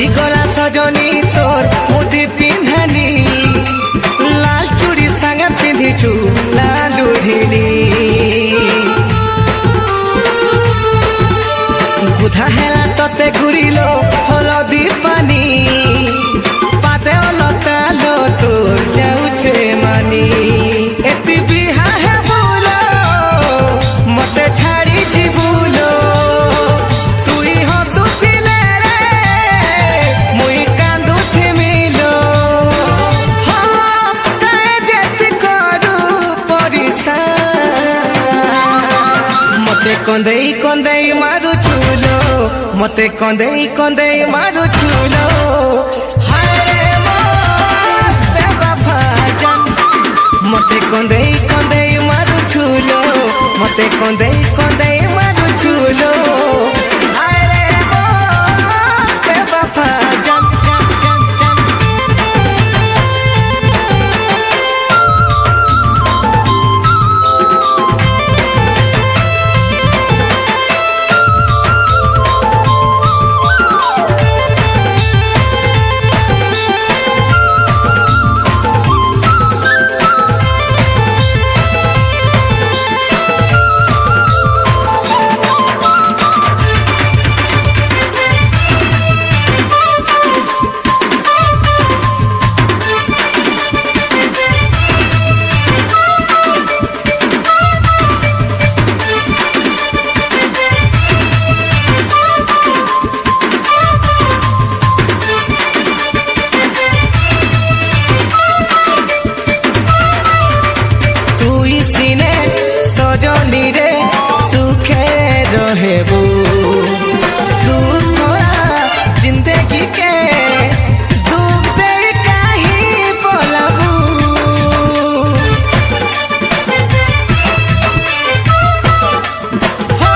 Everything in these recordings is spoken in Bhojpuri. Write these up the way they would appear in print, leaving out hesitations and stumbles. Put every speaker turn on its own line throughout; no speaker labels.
लोभी गला सजनी तोर मुदी पिंधानी लाल चूड़ी संगे पिंधिचु लाल ओढ़नी गुधा हेला तते घुरिलो हलदी पानी पाते अलता लो तोर जाउछे मानी एति बिहा है बोलो मते छाड़ी जीबुलो तुई हसुथिले रे मुई कांदुथि मिलो हो काहे जेति करू परिसान मते कंदेई कंदेई मारू छुलो मते कंदेई कंदेई मारू छुलो हाय रे मोर बेवफा जान मते कंदेई कंदेई मारू छुलो मते कंदेई कंदेई मारू छुलो हाय रे मोर बेवफा जान जिंदगी के दुख दे कहीं बोलबू हो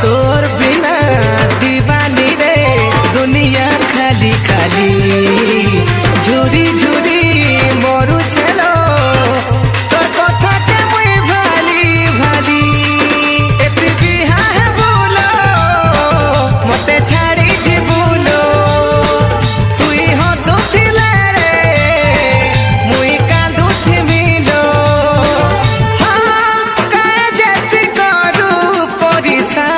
तोर बिना दीवानी रे दुनिया खाली खाली झुरी झुरी मरु चलो तोर कथा के मुई भाली भाली एति बिहा है बोलो मते छाड़ी जीबुलो तुई हसुथिले रे मुई कांदुथि मिलो हाँ काहे जेति करू परिसान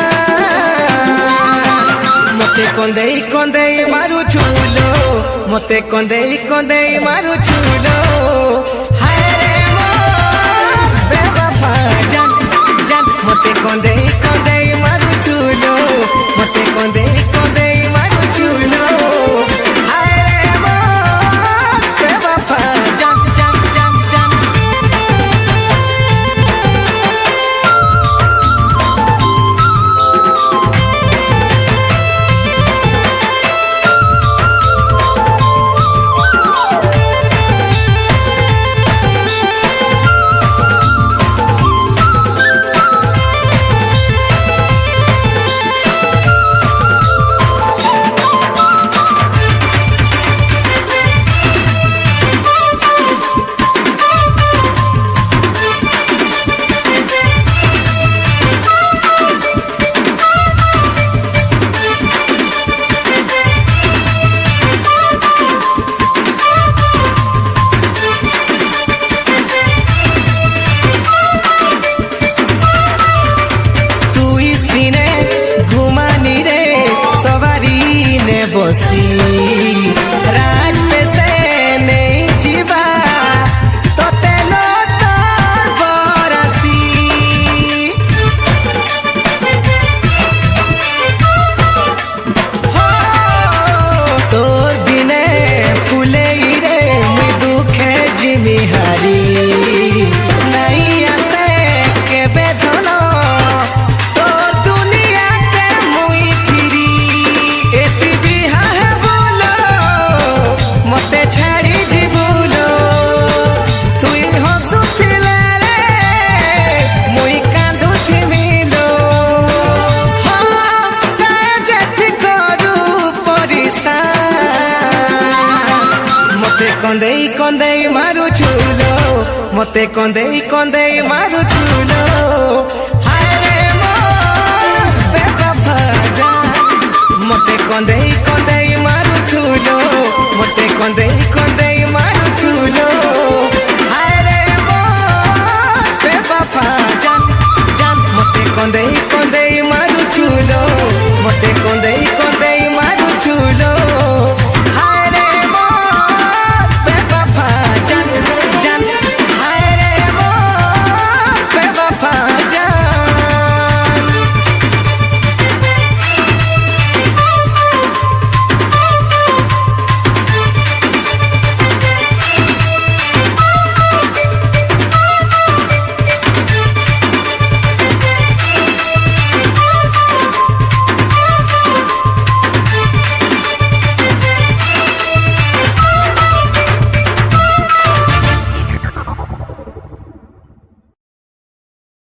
मते कंदेई कंदेई मारू छुलो मते कंदेई कंदेई मारू छुलो हाय रे मोर बेवफा जान जान मते कंदेई कंदेई मारू छुलो मते कंदेई कंदेई मारू छुलो हाय रे मोर बेवफा जान जान जान जान बसी राज पे से नहीं जीवा तो तेलो तोर बरसी हो तोर बिने फूले रे मुई दुखे जिमी हारी नहीं आसे के बेधनो तोर दुनिया के मुई फिरी एति बिहा है बोलो मते छाड़ी जीबुलो तुई हसुथिले रे मुई कांदुथि मिलो हाँ काहे जेति करू परिसान मते कंदेई कंदेई मारू छुलो मते कंदेई कंदेई मारू छुलो हाय रे मोर बेवफा जान मते कंदेई कंदेई ମାରୁଛୁ ଲୋ ମତେ କନ୍ଦେଇ କନ୍ଦେଇ ମାରୁଛୁ